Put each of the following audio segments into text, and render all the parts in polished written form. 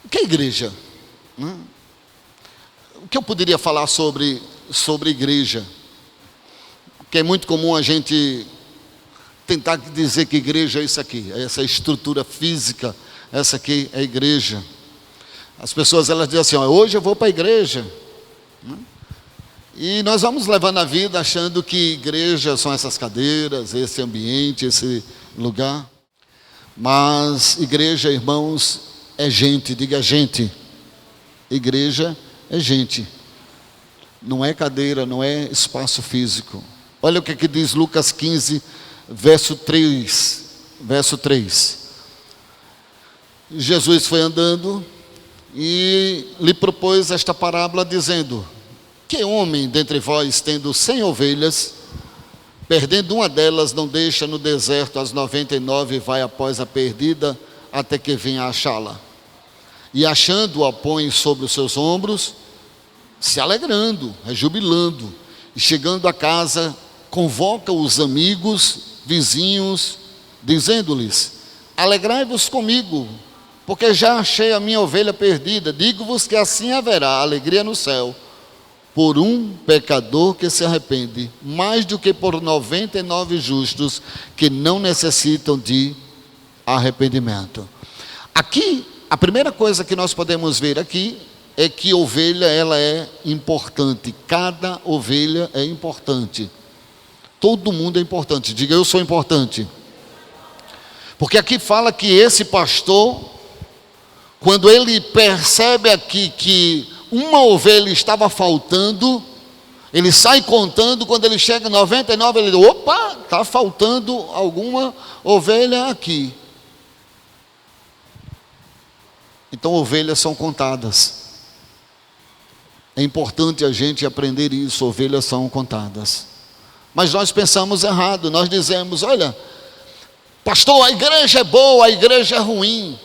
O que é igreja? O que eu poderia falar sobre igreja? Porque é muito comum a gente tentar dizer que igreja é isso aqui, essa estrutura física, essa aqui é a igreja. As pessoas elas dizem assim, hoje eu vou para a igreja. E nós vamos levando a vida achando que igreja são essas cadeiras, esse ambiente, esse lugar. Mas igreja, irmãos, é gente, diga gente. Igreja é gente. Não é cadeira, não é espaço físico. Olha o que diz Lucas 15, verso 3. Jesus foi andando e lhe propôs esta parábola dizendo: que homem dentre vós, tendo 100 ovelhas, perdendo uma delas, não deixa no deserto as 99 e vai após a perdida, até que venha achá-la? E achando-a, põe sobre os seus ombros, se alegrando, rejubilando. E chegando a casa, convoca os amigos, vizinhos, dizendo-lhes: alegrai-vos comigo, porque já achei a minha ovelha perdida. Digo-vos que assim haverá alegria no céu por um pecador que se arrepende, mais do que por 99 justos que não necessitam de arrependimento. Aqui, a primeira coisa que nós podemos ver aqui é que ovelha, ela é importante. Cada ovelha é importante. Todo mundo é importante. Diga, eu sou importante. Porque aqui fala que esse pastor, quando ele percebe aqui que uma ovelha estava faltando, ele sai contando. Quando ele chega em 99, ele diz: opa, está faltando alguma ovelha aqui. Então ovelhas são contadas. É importante a gente aprender isso, ovelhas são contadas. Mas nós pensamos errado, nós dizemos: olha, pastor, a igreja é boa, a igreja é ruim.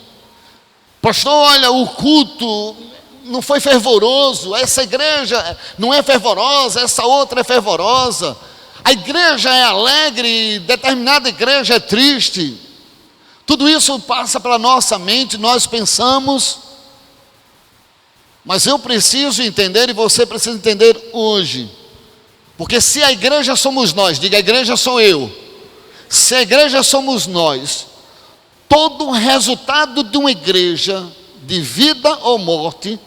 Pastor, olha, o culto não foi fervoroso, essa igreja não é fervorosa, essa outra é fervorosa. A igreja é alegre, determinada igreja é triste. Tudo isso passa pela nossa mente, nós pensamos. Mas eu preciso entender, e você precisa entender hoje. Porque se a igreja somos nós, diga, a igreja sou eu. Se a igreja somos nós, todo o resultado de uma igreja, de vida ou morte,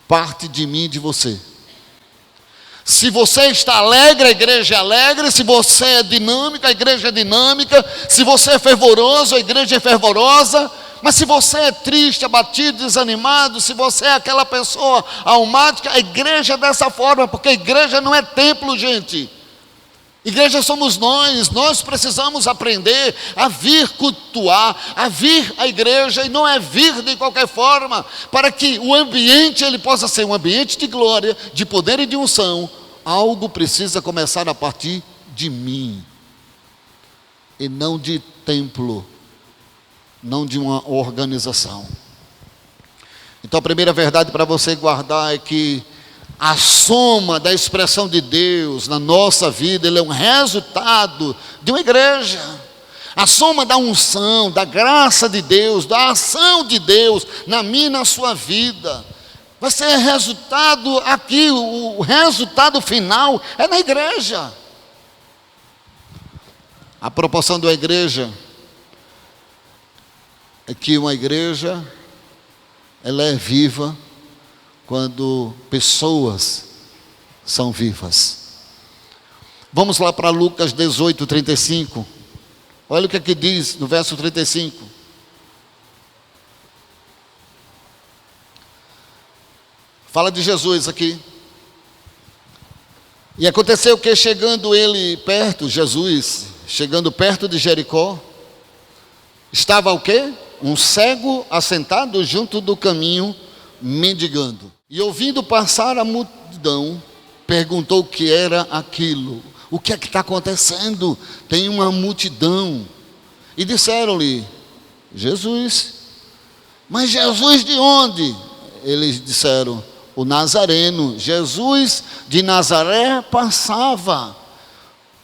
parte de mim e de você. Se você está alegre, a igreja é alegre. Se você é dinâmico, a igreja é dinâmica. Se você é fervoroso, a igreja é fervorosa. Mas se você é triste, abatido, desanimado, se você é aquela pessoa almática, a igreja é dessa forma. Porque a igreja não é templo, gente. Igreja somos nós precisamos aprender a vir cultuar, a vir à igreja, e não é vir de qualquer forma, para que o ambiente ele possa ser um ambiente de glória, de poder e de unção. Algo precisa começar a partir de mim, e não de templo, não de uma organização. Então a primeira verdade para você guardar é que a soma da expressão de Deus na nossa vida, ele é um resultado de uma igreja. A soma da unção, da graça de Deus, da ação de Deus na minha e na sua vida, vai ser resultado aqui, o resultado final é na igreja. A proporção da igreja é que uma igreja, ela é viva quando pessoas são vivas. Vamos lá para Lucas 18, 35. Olha o que aqui diz no verso 35. Fala de Jesus aqui. E aconteceu que chegando ele perto, Jesus, chegando perto de Jericó, estava o quê? Um cego assentado junto do caminho, mendigando. E ouvindo passar a multidão, perguntou o que era aquilo. O que é que está acontecendo? Tem uma multidão. E disseram-lhe: Jesus. Mas Jesus de onde? Eles disseram: o Nazareno. Jesus de Nazaré passava.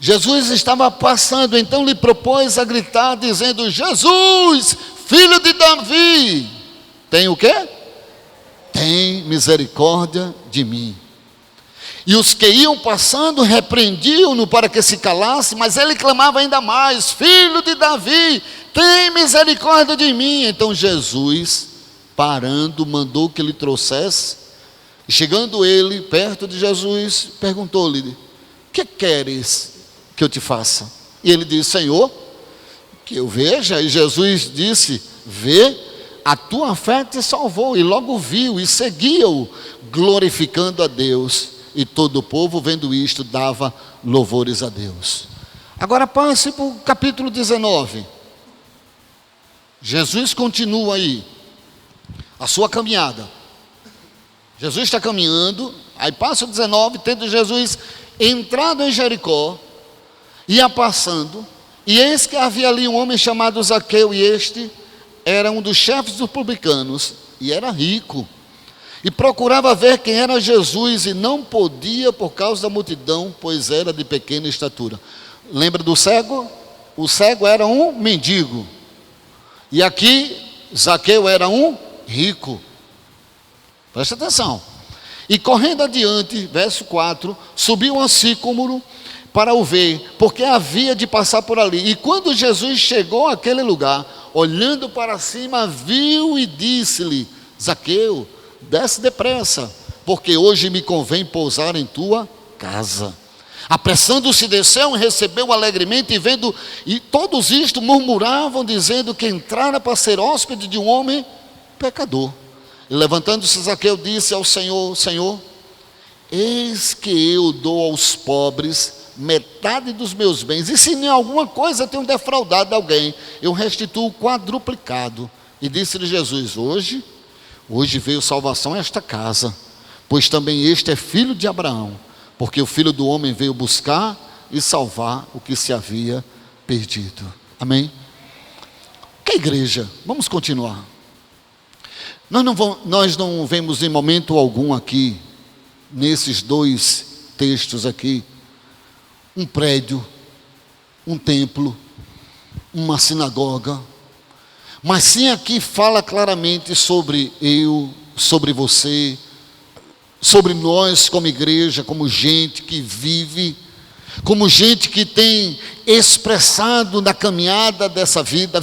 Jesus estava passando, então lhe propôs a gritar, dizendo: Jesus, filho de Davi, tem o quê? Tem misericórdia de mim. E os que iam passando repreendiam-no para que se calasse, mas ele clamava ainda mais: Filho de Davi, tem misericórdia de mim. Então Jesus, parando, mandou que lhe trouxesse. E chegando ele perto de Jesus, perguntou-lhe: que queres que eu te faça? E ele disse: Senhor, que eu veja. E Jesus disse: vê, a tua fé te salvou. E logo viu e seguia-o, glorificando a Deus. E todo o povo, vendo isto, dava louvores a Deus. Agora passe para o capítulo 19. Jesus continua aí a sua caminhada. Jesus está caminhando, aí passa o 19, tendo Jesus entrado em Jericó, ia passando, e eis que havia ali um homem chamado Zaqueu, e este era um dos chefes dos publicanos, e era rico, e procurava ver quem era Jesus, e não podia por causa da multidão, pois era de pequena estatura. Lembra do cego? O cego era um mendigo, e aqui Zaqueu era um rico. Presta atenção. E correndo adiante, verso 4, subiu um sicômoro para o ver, porque havia de passar por ali. E quando Jesus chegou àquele lugar, olhando para cima, viu e disse-lhe: Zaqueu, desce depressa, porque hoje me convém pousar em tua casa. Apressando-se, desceu e recebeu alegremente, e vendo, e todos isto murmuravam, dizendo que entrara para ser hóspede de um homem pecador. E levantando-se, Zaqueu disse ao Senhor: Senhor, eis que eu dou aos pobres metade dos meus bens, e se em alguma coisa tenho defraudado alguém, eu restituo quadruplicado. E disse-lhe Jesus: hoje veio salvação a esta casa, pois também este é filho de Abraão, porque o Filho do Homem veio buscar e salvar o que se havia perdido. Amém? Que igreja? Vamos continuar. Nós não vemos em momento algum aqui, nesses dois textos aqui, um prédio, um templo, uma sinagoga, mas sim aqui fala claramente sobre eu, sobre você, sobre nós como igreja, como gente que vive, como gente que tem expressado na caminhada dessa vida.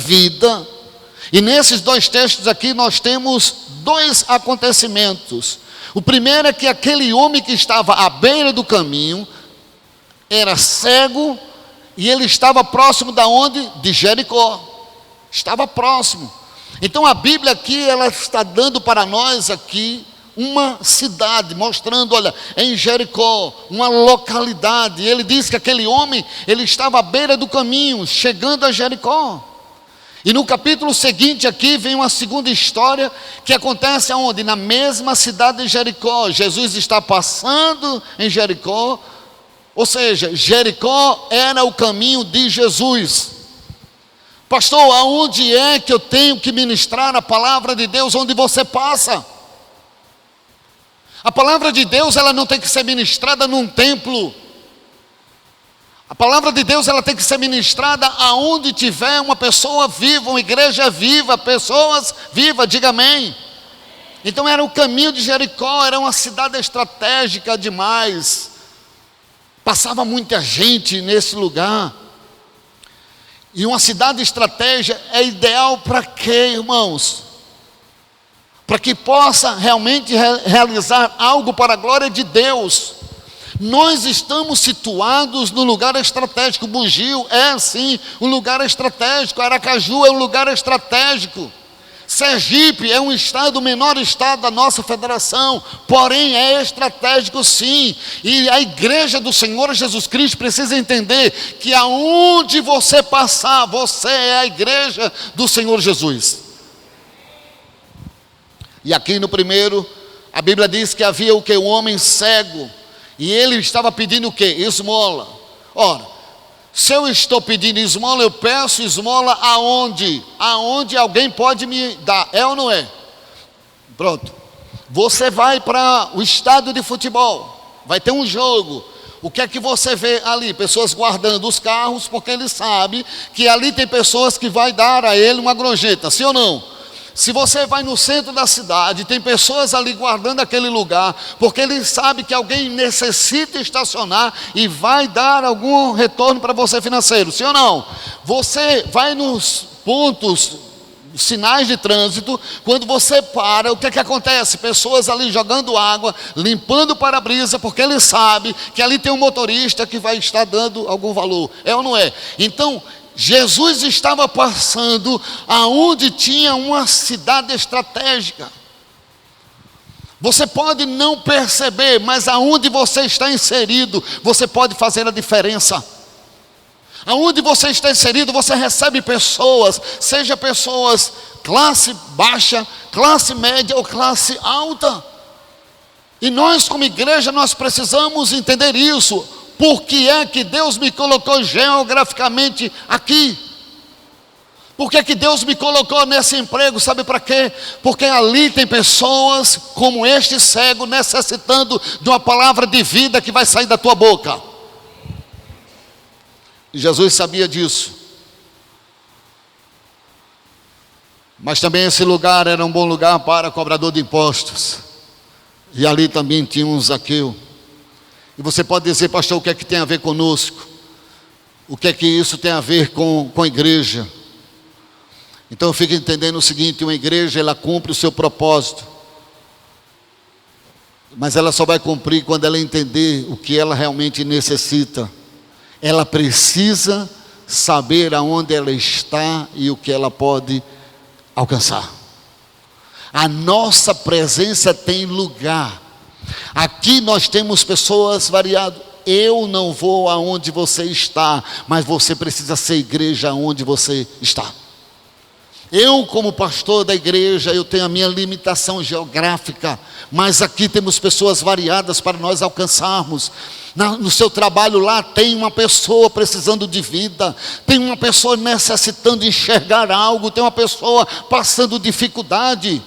E nesses dois textos aqui nós temos dois acontecimentos. O primeiro é que aquele homem que estava à beira do caminho era cego, e ele estava próximo da onde? De Jericó. Estava próximo. Então a Bíblia aqui, ela está dando para nós aqui uma cidade, mostrando, olha, em Jericó, uma localidade. E ele diz que aquele homem, ele estava à beira do caminho, chegando a Jericó. E no capítulo seguinte aqui vem uma segunda história que acontece aonde? Na mesma cidade de Jericó. Jesus está passando em Jericó, ou seja, Jericó era o caminho de Jesus. Pastor, aonde é que eu tenho que ministrar a palavra de Deus? Onde você passa. A palavra de Deus, ela não tem que ser ministrada num templo. A palavra de Deus, ela tem que ser ministrada aonde tiver uma pessoa viva, uma igreja viva, pessoas vivas, diga amém. Então era o caminho de Jericó, era uma cidade estratégica demais. Passava muita gente nesse lugar. E uma cidade estratégica é ideal para quê, irmãos? Para que possa realmente realizar algo para a glória de Deus. Nós estamos situados no lugar estratégico. Bugio é sim um lugar estratégico. Aracaju é um lugar estratégico. Sergipe é um estado, o menor estado da nossa federação, porém é estratégico sim. E a igreja do Senhor Jesus Cristo precisa entender que aonde você passar, você é a igreja do Senhor Jesus. E aqui no primeiro, a Bíblia diz que havia o que? Um homem cego. E ele estava pedindo o quê? Esmola. Ora, se eu estou pedindo esmola, eu peço esmola aonde? Aonde alguém pode me dar, é ou não é? Pronto. Você vai para o estádio de futebol, vai ter um jogo. O que é que você vê ali? Pessoas guardando os carros, porque ele sabe que ali tem pessoas que vai dar a ele uma gorjeta, sim ou não? Se você vai no centro da cidade, tem pessoas ali guardando aquele lugar, porque ele sabe que alguém necessita estacionar e vai dar algum retorno para você financeiro, sim ou não? Você vai nos pontos, sinais de trânsito, quando você para, o que é que acontece? Pessoas ali jogando água, limpando o para-brisa, porque ele sabe que ali tem um motorista que vai estar dando algum valor, é ou não é? Então, Jesus estava passando aonde tinha uma cidade estratégica. Você pode não perceber, mas aonde você está inserido, você pode fazer a diferença. Aonde você está inserido, você recebe pessoas, seja pessoas classe baixa, classe média ou classe alta. E nós como igreja, nós precisamos entender isso. Por que é que Deus me colocou geograficamente aqui? Por que é que Deus me colocou nesse emprego? Sabe para quê? Porque ali tem pessoas como este cego necessitando de uma palavra de vida que vai sair da tua boca. E Jesus sabia disso. Mas também esse lugar era um bom lugar para cobrador de impostos. E ali também tinha um Zaqueu. E você pode dizer, pastor, o que é que tem a ver conosco? O que é que isso tem a ver com a igreja? Então eu fico entendendo o seguinte: uma igreja, ela cumpre o seu propósito, mas ela só vai cumprir quando ela entender o que ela realmente necessita. Ela precisa saber aonde ela está e o que ela pode alcançar. A nossa presença tem lugar. Aqui nós temos pessoas variadas. Eu não vou aonde você está, mas você precisa ser igreja aonde você está. Eu, como pastor da igreja, eu tenho a minha limitação geográfica, mas aqui temos pessoas variadas para nós alcançarmos. No seu trabalho lá tem uma pessoa precisando de vida, tem uma pessoa necessitando de enxergar algo, tem uma pessoa passando dificuldade.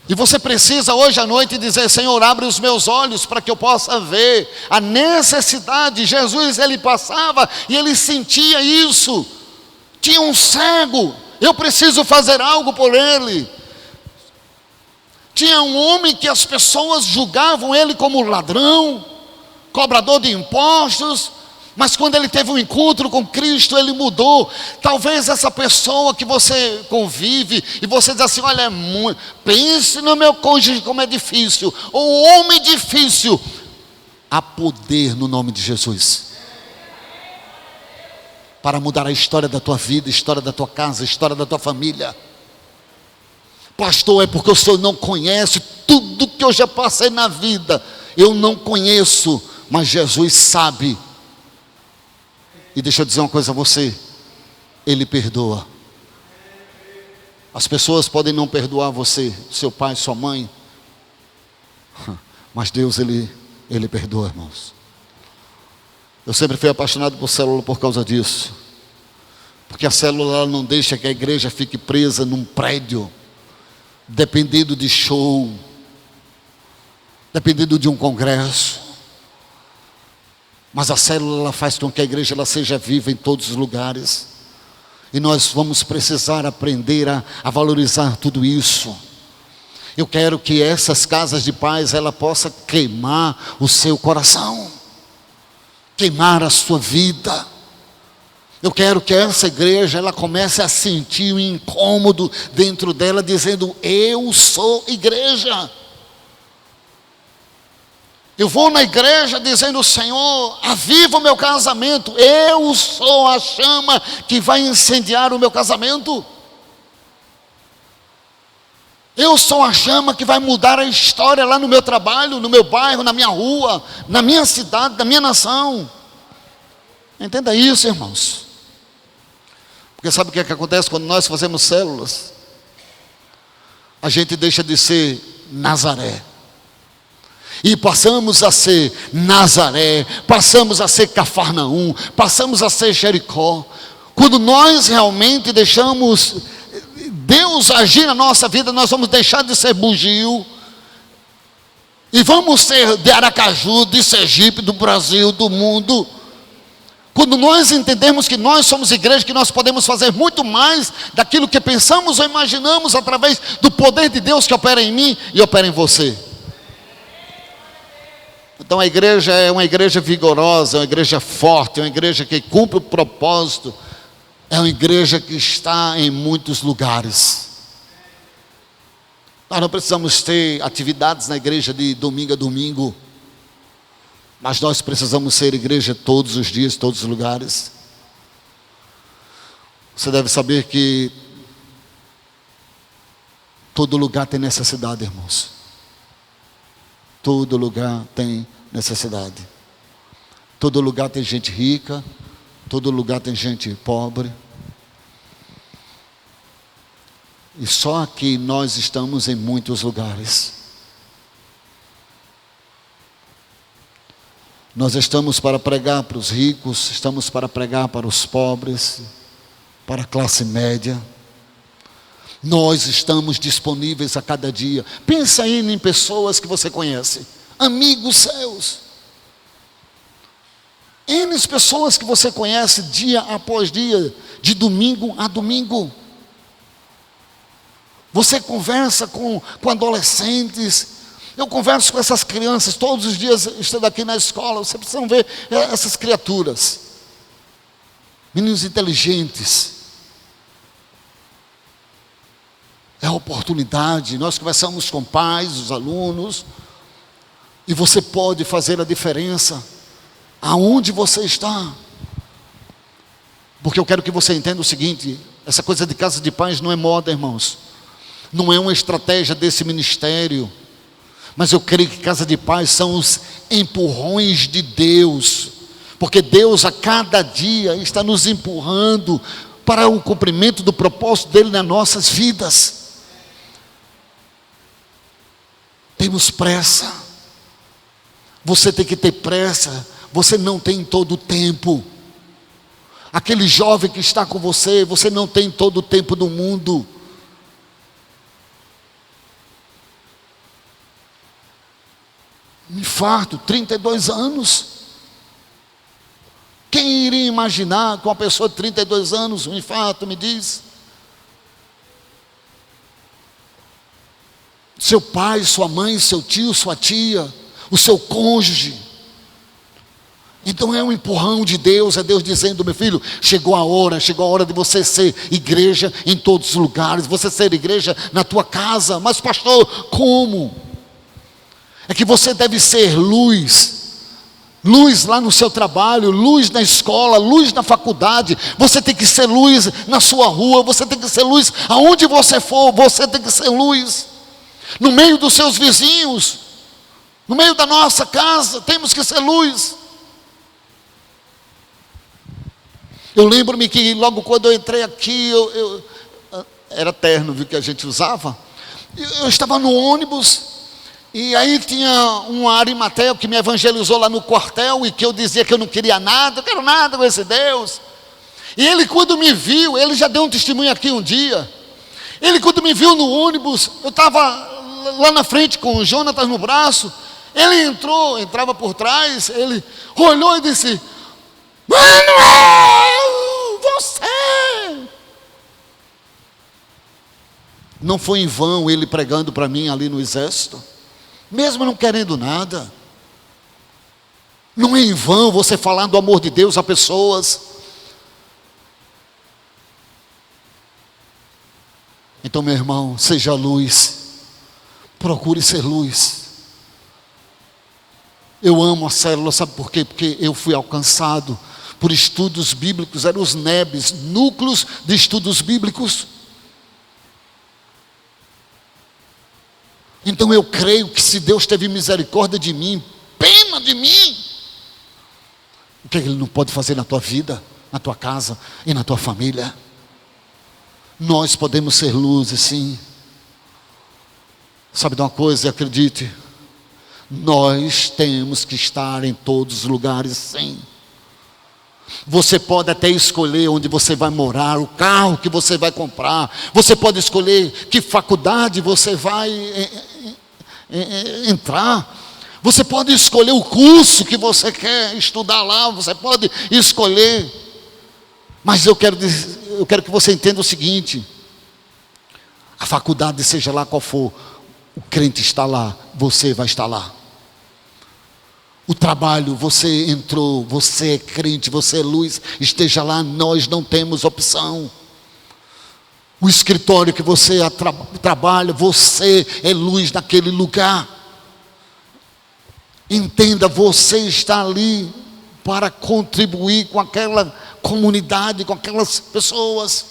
E você precisa hoje à noite dizer: Senhor, abre os meus olhos para que eu possa ver a necessidade. Jesus, ele passava e ele sentia isso. Tinha um cego, eu preciso fazer algo por ele. Tinha um homem que as pessoas julgavam ele como ladrão, cobrador de impostos, mas quando ele teve um encontro com Cristo, ele mudou. Talvez essa pessoa que você convive, e você diz assim: olha, pense no meu cônjuge como é difícil, ou homem difícil. Há poder no nome de Jesus para mudar a história da tua vida, a história da tua casa, a história da tua família. Pastor, é porque o senhor não conhece tudo que eu já passei na vida. Eu não conheço, mas Jesus sabe. E deixa eu dizer uma coisa a você: Ele perdoa. As pessoas podem não perdoar você, seu pai, sua mãe, mas Deus, Ele perdoa, irmãos. Eu sempre fui apaixonado por célula por causa disso, porque a célula não deixa que a igreja fique presa num prédio, dependendo de show, dependendo de um congresso. Mas a célula, ela faz com que a igreja ela seja viva em todos os lugares. E nós vamos precisar aprender a valorizar tudo isso. Eu quero que essas casas de paz, ela possa queimar o seu coração, queimar a sua vida. Eu quero que essa igreja, ela comece a sentir um incômodo dentro dela, dizendo: eu sou igreja. Eu vou na igreja dizendo: Senhor, aviva o meu casamento. Eu sou a chama que vai incendiar o meu casamento. Eu sou a chama que vai mudar a história lá no meu trabalho, no meu bairro, na minha rua, na minha cidade, na minha nação. Entenda isso, irmãos. Porque sabe o que é que acontece quando nós fazemos células? A gente deixa de ser Nazaré e passamos a ser Nazaré, passamos a ser Cafarnaum, passamos a ser Jericó. Quando nós realmente deixamos Deus agir na nossa vida, nós vamos deixar de ser Bugio e vamos ser de Aracaju, de Sergipe, do Brasil, do mundo. Quando nós entendemos que nós somos igreja, que nós podemos fazer muito mais daquilo que pensamos ou imaginamos através do poder de Deus que opera em mim e opera em você. Então a igreja é uma igreja vigorosa, é uma igreja forte, é uma igreja que cumpre o propósito, é uma igreja que está em muitos lugares. Nós não precisamos ter atividades na igreja de domingo a domingo, mas nós precisamos ser igreja todos os dias, todos os lugares. Você deve saber que todo lugar tem necessidade, irmãos. Todo lugar tem necessidade. Todo lugar tem gente rica, todo lugar tem gente pobre. E só aqui nós estamos em muitos lugares. Nós estamos para pregar para os ricos, estamos para pregar para os pobres, para a classe média. Nós estamos disponíveis a cada dia. Pensa aí em pessoas que você conhece, amigos seus. N pessoas que você conhece dia após dia, de domingo a domingo. Você conversa com adolescentes. Eu converso com essas crianças todos os dias, estando aqui na escola. Você precisa ver essas criaturas, meninos inteligentes. É a oportunidade. Nós conversamos com pais, os alunos, e você pode fazer a diferença aonde você está. Porque eu quero que você entenda o seguinte: essa coisa de casa de paz não é moda, irmãos. Não é uma estratégia desse ministério. Mas eu creio que casa de paz são os empurrões de Deus. Porque Deus a cada dia está nos empurrando para o cumprimento do propósito dele nas nossas vidas. Temos pressa. Você tem que ter pressa. Você não tem todo o tempo. Aquele jovem que está com você, você não tem todo o tempo do mundo. Infarto, 32 anos. Quem iria imaginar que uma pessoa de 32 anos, um infarto, me diz? Seu pai, sua mãe, seu tio, sua tia, o seu cônjuge. Então é um empurrão de Deus, é Deus dizendo: meu filho, chegou a hora de você ser igreja em todos os lugares, você ser igreja na tua casa. Mas pastor, como? É que você deve ser luz, luz lá no seu trabalho, luz na escola, luz na faculdade. Você tem que ser luz na sua rua, você tem que ser luz aonde você for, você tem que ser luz no meio dos seus vizinhos, no meio da nossa casa, temos que ser luz. Eu lembro-me que logo quando eu entrei aqui, era terno, viu, que a gente usava. Eu estava no ônibus, e aí tinha um arimateu que me evangelizou lá no quartel, e que eu dizia que eu não queria nada, eu quero nada com esse Deus. E ele, quando me viu, ele já deu um testemunho aqui um dia. Ele, quando me viu no ônibus, eu estava lá na frente com o Jonatas no braço. Ele entrava por trás, ele olhou e disse: Manuel, você! Não foi em vão ele pregando para mim ali no exército, mesmo não querendo nada. Não é em vão você falar do amor de Deus a pessoas. Então, meu irmão, seja luz, procure ser luz. Eu amo a célula, sabe por quê? Porque eu fui alcançado por estudos bíblicos, eram os NEBs, núcleos de estudos bíblicos. Então eu creio que se Deus teve misericórdia de mim, pena de mim, o que Ele não pode fazer na tua vida, na tua casa e na tua família? Nós podemos ser luzes, sim. Sabe de uma coisa, acredite, nós temos que estar em todos os lugares, sim. Você pode até escolher onde você vai morar, o carro que você vai comprar. Você pode escolher que faculdade você vai entrar. Você pode escolher o curso que você quer estudar lá, você pode escolher. Mas eu quero que você entenda o seguinte: a faculdade, seja lá qual for, o crente está lá, você vai estar lá. O trabalho, você entrou, você é crente, você é luz, esteja lá, nós não temos opção. O escritório que você trabalha, você é luz naquele lugar. Entenda, você está ali para contribuir com aquela comunidade, com aquelas pessoas.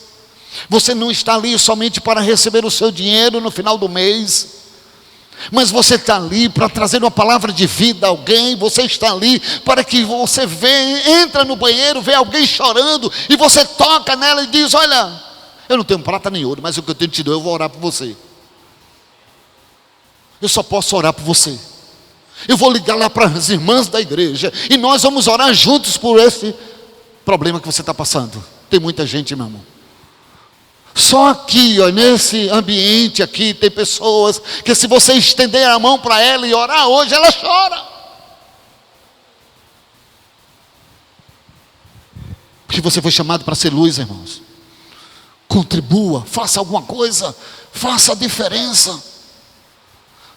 Você não está ali somente para receber o seu dinheiro no final do mês, mas você está ali para trazer uma palavra de vida a alguém. Você está ali para que você entra no banheiro, vê alguém chorando, e você toca nela e diz: olha, eu não tenho prata nem ouro, mas o que eu tenho te dar, eu vou orar por você. Eu só posso orar por você. Eu vou ligar lá para as irmãs da igreja, e nós vamos orar juntos por esse problema que você está passando. Tem muita gente, meu irmão. Só aqui, ó, nesse ambiente aqui, tem pessoas que, se você estender a mão para ela e orar hoje, ela chora. Porque você foi chamado para ser luz, irmãos. Contribua, faça alguma coisa, faça a diferença.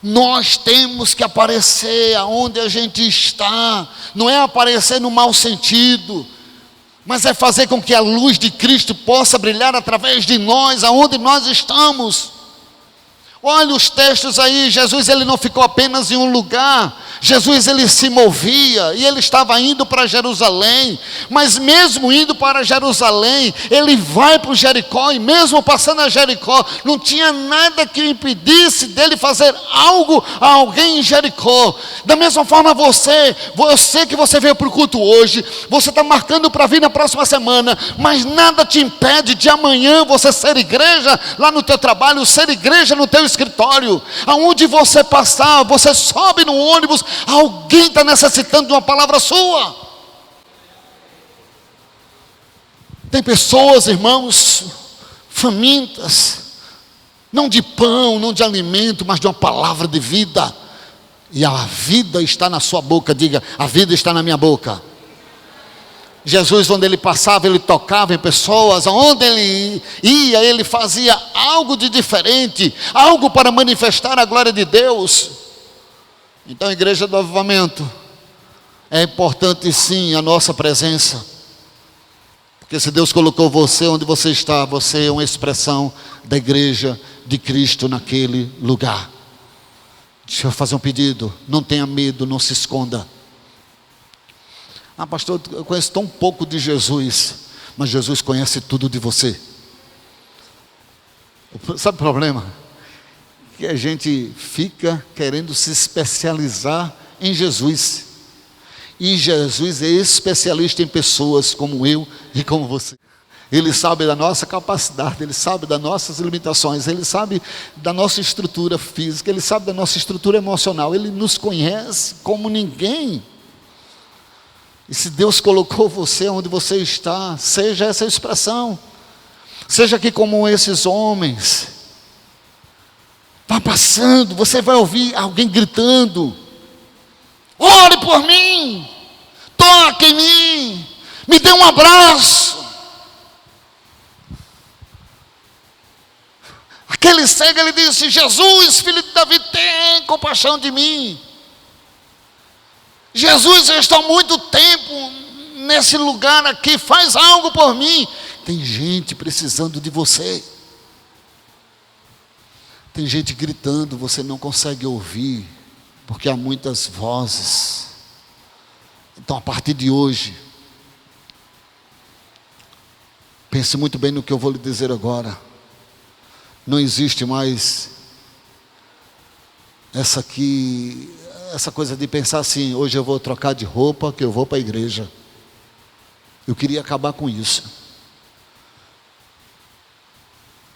Nós temos que aparecer aonde a gente está. Não é aparecer no mau sentido, mas é fazer com que a luz de Cristo possa brilhar através de nós, aonde nós estamos. Olha os textos aí. Jesus, ele não ficou apenas em um lugar. Jesus, ele se movia, e ele estava indo para Jerusalém. Mas mesmo indo para Jerusalém, ele vai para o Jericó, e mesmo passando a Jericó, não tinha nada que o impedisse dele fazer algo a alguém em Jericó. Da mesma forma, eu sei que você veio para o culto hoje, você está marcando para vir na próxima semana, mas nada te impede de amanhã você ser igreja lá no teu trabalho, ser igreja no teu escritório. Aonde você passar, você sobe no ônibus, alguém está necessitando de uma palavra sua. Tem pessoas, irmãos, famintas, não de pão, não de alimento, mas de uma palavra de vida. E a vida está na sua boca. Diga: a vida está na minha boca. Jesus, onde ele passava, ele tocava em pessoas. Onde ele ia, ele fazia algo de diferente, algo para manifestar a glória de Deus. Então, igreja do avivamento, é importante sim a nossa presença, porque se Deus colocou você onde você está, você é uma expressão da igreja de Cristo naquele lugar. Deixa eu fazer um pedido: não tenha medo, não se esconda. Ah, pastor, eu conheço tão pouco de Jesus. Mas Jesus conhece tudo de você. Sabe o problema? Que a gente fica querendo se especializar em Jesus. E Jesus é especialista em pessoas como eu e como você. Ele sabe da nossa capacidade, Ele sabe das nossas limitações, Ele sabe da nossa estrutura física, Ele sabe da nossa estrutura emocional. Ele nos conhece como ninguém. E se Deus colocou você onde você está, seja essa expressão. Seja aqui como esses homens. Vá passando, você vai ouvir alguém gritando: ore por mim, toque em mim, me dê um abraço. Aquele cego, ele disse: Jesus, filho de Davi, tem compaixão de mim. Jesus, eu estou há muito tempo nesse lugar aqui, faz algo por mim. Tem gente precisando de você. Tem gente gritando, você não consegue ouvir, porque há muitas vozes. Então, a partir de hoje, pense muito bem no que eu vou lhe dizer agora. Não existe mais essa coisa de pensar assim: hoje eu vou trocar de roupa, que eu vou para a igreja. Eu queria acabar com isso.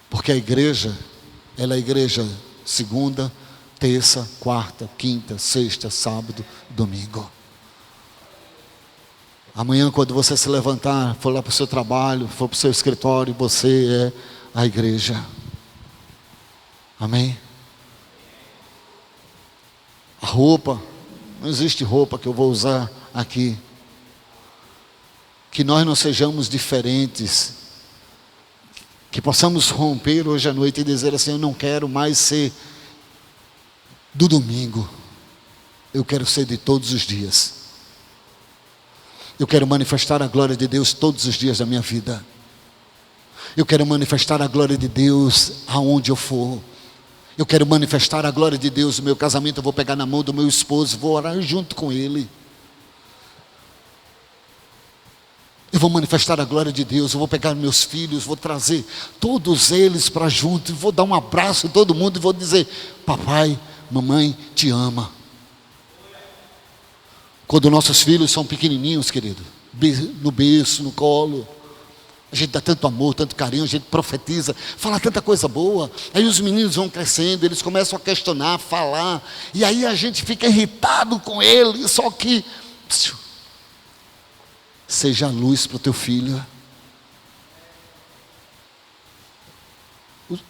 Porque a igreja, ela é a igreja segunda, terça, quarta, quinta, sexta, sábado, domingo. Amanhã, quando você se levantar, for lá para o seu trabalho, for para o seu escritório, você é a igreja. Amém? A roupa Não existe roupa que eu vou usar aqui. Que nós não sejamos diferentes. Que possamos romper hoje à noite e dizer assim: eu não quero mais ser do domingo. Eu quero ser de todos os dias. Eu quero manifestar a glória de Deus todos os dias da minha vida. Eu quero manifestar a glória de Deus aonde eu for. Eu quero manifestar a glória de Deus no meu casamento. Eu vou pegar na mão do meu esposo, vou orar junto com ele. Eu vou manifestar a glória de Deus. Eu vou pegar meus filhos, vou trazer todos eles para junto. Vou dar um abraço em todo mundo e vou dizer: papai, mamãe, te ama. Quando nossos filhos são pequenininhos, querido, no berço, no colo, a gente dá tanto amor, tanto carinho, a gente profetiza, fala tanta coisa boa. Aí os meninos vão crescendo, eles começam a questionar, a falar, e aí a gente fica irritado com eles. Só que seja a luz para o teu filho.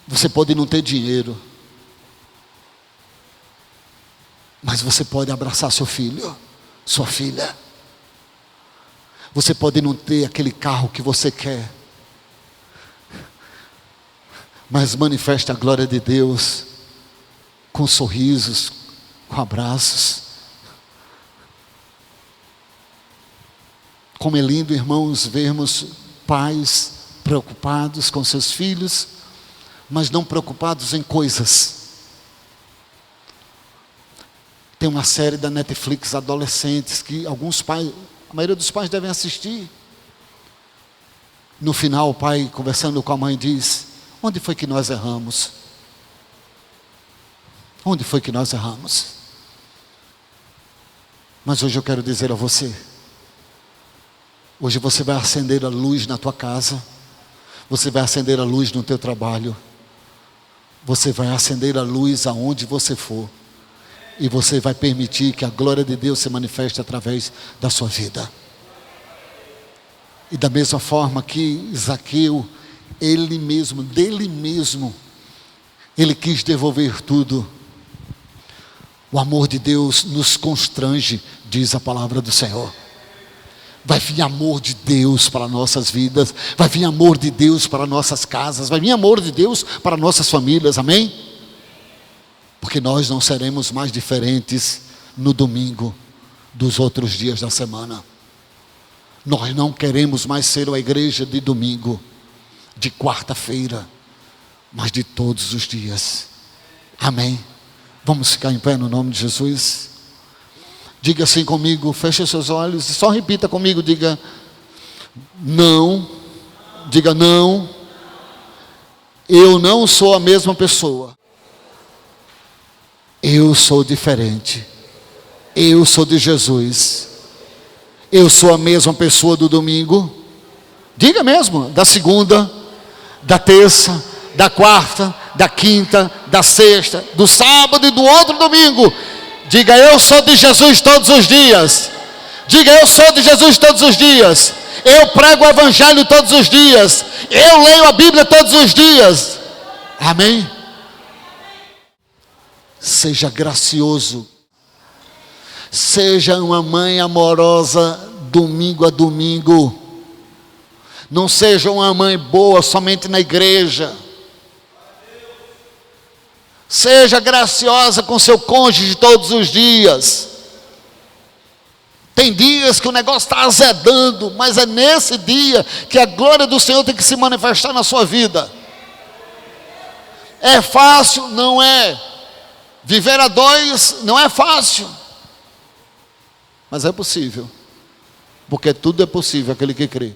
Você pode não ter dinheiro, mas você pode abraçar seu filho, sua filha. Você pode não ter aquele carro que você quer, mas manifeste a glória de Deus com sorrisos, com abraços. Como é lindo, irmãos, vermos pais preocupados com seus filhos, mas não preocupados em coisas. Tem uma série da Netflix, adolescentes, que alguns pais, a maioria dos pais devem assistir. No final, o pai, conversando com a mãe, diz: onde foi que nós erramos? Onde foi que nós erramos? Mas hoje eu quero dizer a você, hoje você vai acender a luz na tua casa, você vai acender a luz no teu trabalho, você vai acender a luz aonde você for, e você vai permitir que a glória de Deus se manifeste através da sua vida. E da mesma forma que Zaqueu, ele mesmo, dele mesmo, ele quis devolver tudo. O amor de Deus nos constrange, diz a palavra do Senhor. Vai vir amor de Deus para nossas vidas, vai vir amor de Deus para nossas casas, vai vir amor de Deus para nossas famílias, amém? Porque nós não seremos mais diferentes no domingo dos outros dias da semana. Nós não queremos mais ser uma igreja de domingo, de quarta-feira, mas de todos os dias. Amém? Vamos ficar em pé no nome de Jesus? Diga assim comigo, feche seus olhos e só repita comigo, diga: não, diga não, eu não sou a mesma pessoa. Eu sou diferente. Eu sou de Jesus. Eu sou a mesma pessoa do domingo. Diga mesmo, da segunda, da terça, da quarta, da quinta, da sexta, do sábado e do outro domingo. Diga: eu sou de Jesus todos os dias. Diga: eu sou de Jesus todos os dias. Eu prego o evangelho todos os dias. Eu leio a Bíblia todos os dias. Amém? Seja gracioso. Seja uma mãe amorosa domingo a domingo. Não seja uma mãe boa somente na igreja. Seja graciosa com seu cônjuge todos os dias. Tem dias que o negócio está azedando, mas é nesse dia que a glória do Senhor tem que se manifestar na sua vida. É fácil? Não é. Viver a dois não é fácil, mas é possível, porque tudo é possível aquele que crê.